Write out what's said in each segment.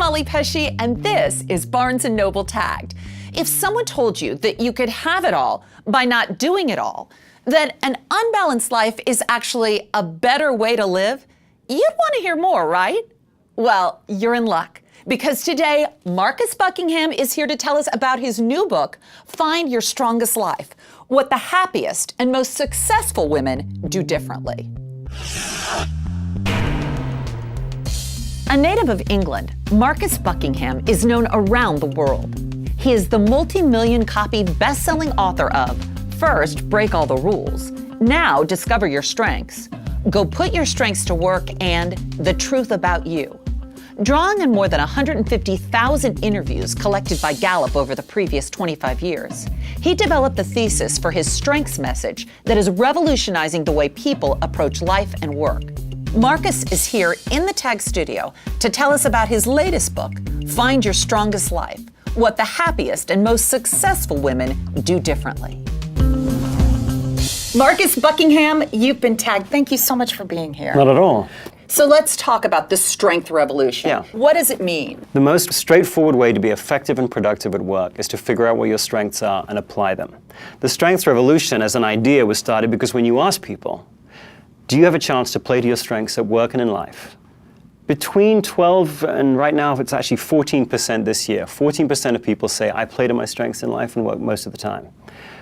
Molly Pesci, and this is Barnes & Noble Tagged. If someone told you that you could have it all by not doing it all, that an unbalanced life is actually a better way to live, you'd want to hear more, right? Well, you're in luck, because today, Marcus Buckingham is here to tell us about his new book, Find Your Strongest Life: What the Happiest and Most Successful Women Do Differently. A native of England, Marcus Buckingham is known around the world. He is the multi-million copy best-selling author of First, Break All the Rules, Now Discover Your Strengths, Go Put Your Strengths to Work, and The Truth About You. Drawing on more than 150,000 interviews collected by Gallup over the previous 25 years, he developed the thesis for his strengths message that is revolutionizing the way people approach life and work. Marcus is here in the Tag Studio to tell us about his latest book, Find Your Strongest Life: What the Happiest and Most Successful Women Do Differently. Marcus Buckingham, you've been tagged. Thank you so much for being here. Not at all. So let's talk about the strength revolution. Yeah. What does it mean? The most straightforward way to be effective and productive at work is to figure out what your strengths are and apply them. The strengths revolution as an idea was started because when you ask people, do you have a chance to play to your strengths at work and in life? Between 12 and right now it's actually 14% this year. 14% of people say, I play to my strengths in life and work most of the time.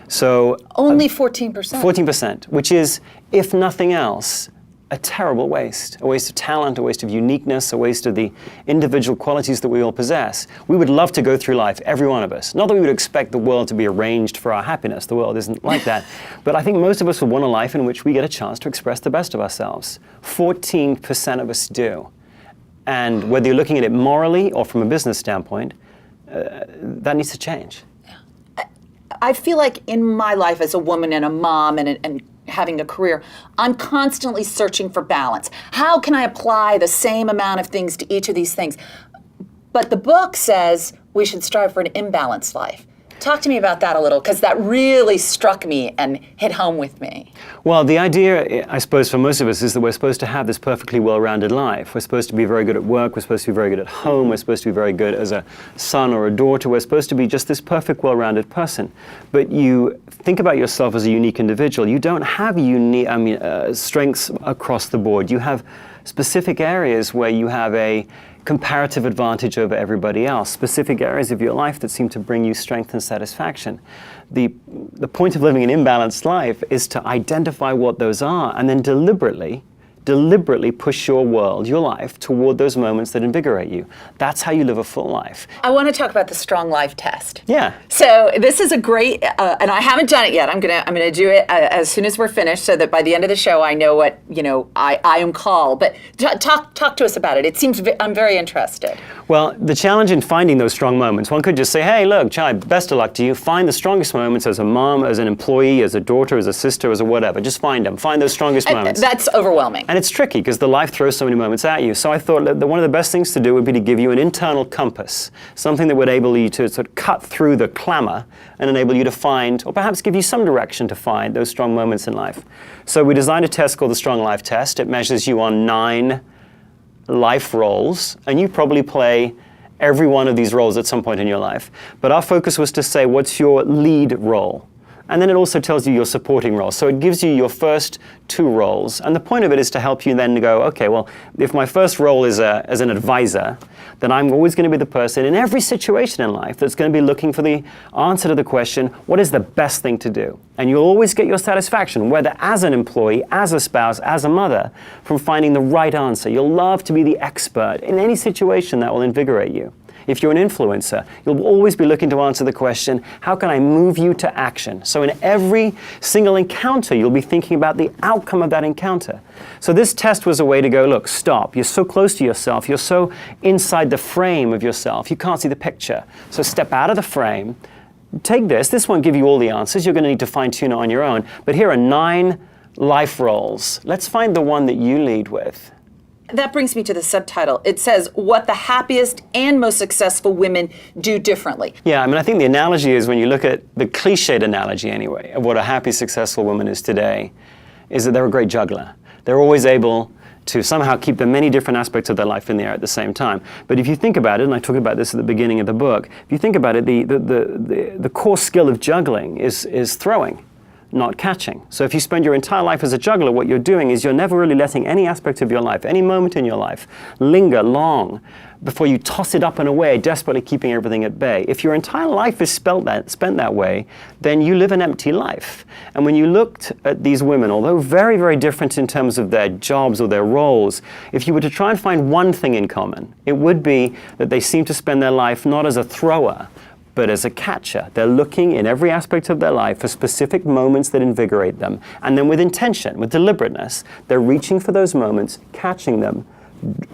So only 14%? 14%, which is, if nothing else, a terrible waste. A waste of talent, a waste of uniqueness, a waste of the individual qualities that we all possess. We would love to go through life, every one of us. Not that we would expect the world to be arranged for our happiness. The world isn't like that. But I think most of us would want a life in which we get a chance to express the best of ourselves. 14% of us do. And whether you're looking at it morally or from a business standpoint, that needs to change. I feel like in my life as a woman and a mom and having a career, I'm constantly searching for balance. How can I apply the same amount of things to each of these things? But the book says we should strive for an imbalanced life. Talk to me about that a little, because that really struck me and hit home with me. Well, the idea, I suppose, for most of us is that we're supposed to have this perfectly well-rounded life. We're supposed to be very good at work, we're supposed to be very good at home, we're supposed to be very good as a son or a daughter, we're supposed to be just this perfect, well-rounded person. But you think about yourself as a unique individual. You don't have strengths across the board. You have specific areas where you have a comparative advantage over everybody else, specific areas of your life that seem to bring you strength and satisfaction. The point of living an imbalanced life is to identify what those are and then deliberately push your world, your life, toward those moments that invigorate you. That's how you live a full life. I want to talk about the Strong Life test. Yeah. So this is a great, and I haven't done it yet. I'm gonna do it as soon as we're finished, so that by the end of the show I know what I am called. But talk to us about it. It seems I'm very interested. Well, the challenge in finding those strong moments, one could just say, hey, look, Chai, best of luck to you. Find the strongest moments as a mom, as an employee, as a daughter, as a sister, as a whatever. Just find them. Find those strongest moments. That's overwhelming. And it's tricky because the life throws so many moments at you. So I thought that one of the best things to do would be to give you an internal compass, something that would enable you to sort of cut through the clamor and enable you to find, or perhaps give you some direction to find those strong moments in life. So we designed a test called the Strong Life Test. It measures you on 9 life roles, and you probably play every one of these roles at some point in your life. But our focus was to say, what's your lead role? And then it also tells you your supporting role. So it gives you your first 2 roles. And the point of it is to help you then go, okay, well, if my first role is as an advisor, then I'm always going to be the person in every situation in life that's going to be looking for the answer to the question, what is the best thing to do? And you'll always get your satisfaction, whether as an employee, as a spouse, as a mother, from finding the right answer. You'll love to be the expert in any situation that will invigorate you. If you're an influencer, you'll always be looking to answer the question, how can I move you to action? So in every single encounter, you'll be thinking about the outcome of that encounter. So this test was a way to go, look, stop. You're so close to yourself. You're so inside the frame of yourself. You can't see the picture. So step out of the frame. Take this. This won't give you all the answers. You're going to need to fine-tune it on your own. But here are 9 life roles. Let's find the one that you lead with. That brings me to the subtitle. It says, what the happiest and most successful women do differently. Yeah, I think the analogy is, when you look at the cliched analogy anyway, of what a happy, successful woman is today, is that they're a great juggler. They're always able to somehow keep the many different aspects of their life in the air at the same time. But if you think about it, and I talk about this at the beginning of the book, if you think about it, the core skill of juggling is throwing, not catching. So if you spend your entire life as a juggler, what you're doing is you're never really letting any aspect of your life, any moment in your life, linger long before you toss it up and away, desperately keeping everything at bay. If your entire life is spent that way, then you live an empty life. And when you looked at these women, although very, very different in terms of their jobs or their roles, if you were to try and find one thing in common, it would be that they seem to spend their life not as a thrower, but as a catcher. They're looking in every aspect of their life for specific moments that invigorate them. And then with intention, with deliberateness, they're reaching for those moments, catching them,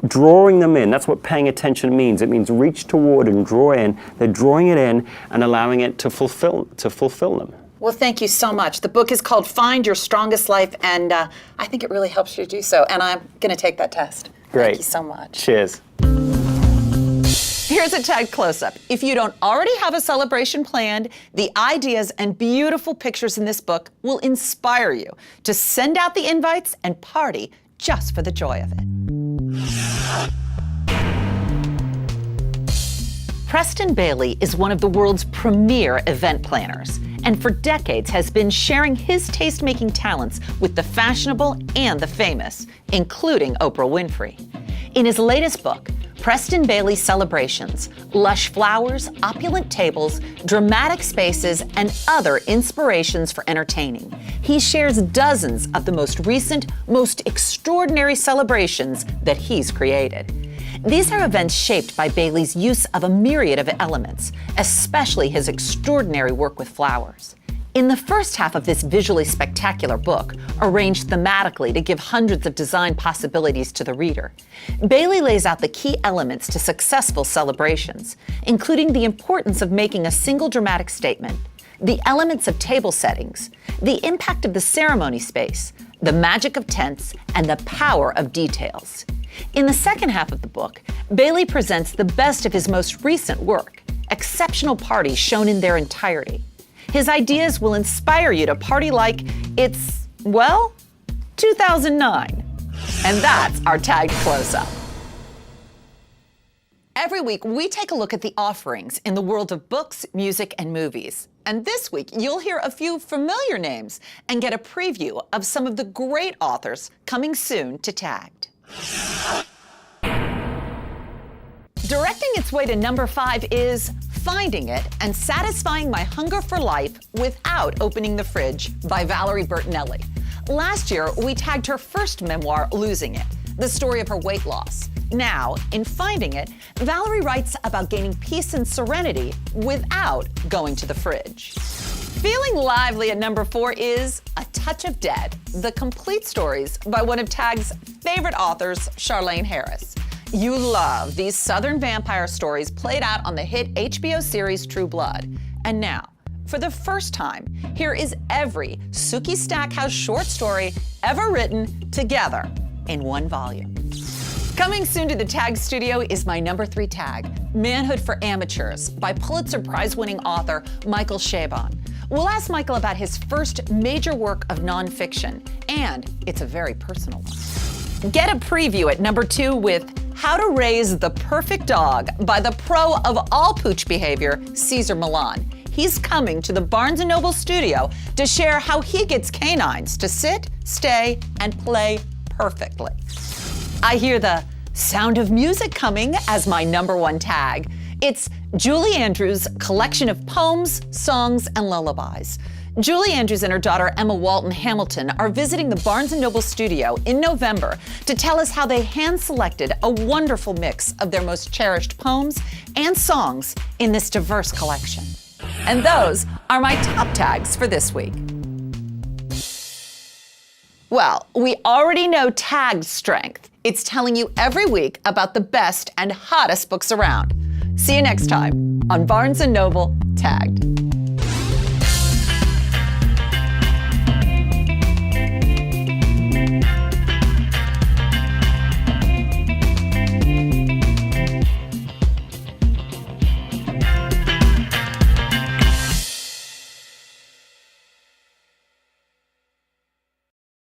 drawing them in. That's what paying attention means. It means reach toward and draw in. They're drawing it in and allowing it to fulfill them. Well, thank you so much. The book is called Find Your Strongest Life, and I think it really helps you do so. And I'm going to take that test. Great. Thank you so much. Cheers. Here's a tag close-up. If you don't already have a celebration planned, the ideas and beautiful pictures in this book will inspire you to send out the invites and party just for the joy of it. Preston Bailey is one of the world's premier event planners, and for decades has been sharing his taste-making talents with the fashionable and the famous, including Oprah Winfrey. In his latest book, Preston Bailey Celebrations, lush flowers, opulent tables, dramatic spaces, and other inspirations for entertaining, he shares dozens of the most recent, most extraordinary celebrations that he's created. These are events shaped by Bailey's use of a myriad of elements, especially his extraordinary work with flowers. In the first half of this visually spectacular book, arranged thematically to give hundreds of design possibilities to the reader, Bailey lays out the key elements to successful celebrations, including the importance of making a single dramatic statement, the elements of table settings, the impact of the ceremony space, the magic of tents, and the power of details. In the second half of the book, Bailey presents the best of his most recent work, exceptional parties shown in their entirety. His ideas will inspire you to party like it's, well, 2009. And that's our tagged close-up. Every week, we take a look at the offerings in the world of books, music, and movies. And this week, you'll hear a few familiar names and get a preview of some of the great authors coming soon to Tagged. Directing its way to number 5 is Finding It and Satisfying My Hunger for Life Without Opening the Fridge by Valerie Bertinelli. Last year, we tagged her first memoir, Losing It, the story of her weight loss. Now, in Finding It, Valerie writes about gaining peace and serenity without going to the fridge. Feeling lively at number 4 is A Touch of Dead, the complete stories by one of Tagged's favorite authors, Charlaine Harris. You love these Southern vampire stories played out on the hit HBO series True Blood. And now, for the first time, here is every Sookie Stackhouse short story ever written together in one volume. Coming soon to the Tagged studio is my number 3 tag, Manhood for Amateurs, by Pulitzer Prize-winning author Michael Chabon. We'll ask Michael about his first major work of nonfiction, and it's a very personal one. Get a preview at number 2 with How to Raise the Perfect Dog by the pro of all pooch behavior, Cesar Millan. He's coming to the Barnes & Noble studio to share how he gets canines to sit, stay, and play perfectly. I hear the Sound of Music coming as my number 1 tag. It's Julie Andrews' collection of poems, songs, and lullabies. Julie Andrews and her daughter Emma Walton Hamilton are visiting the Barnes & Noble studio in November to tell us how they hand-selected a wonderful mix of their most cherished poems and songs in this diverse collection. And those are my top tags for this week. Well, we already know Tagged's strength. It's telling you every week about the best and hottest books around. See you next time on Barnes & Noble Tagged.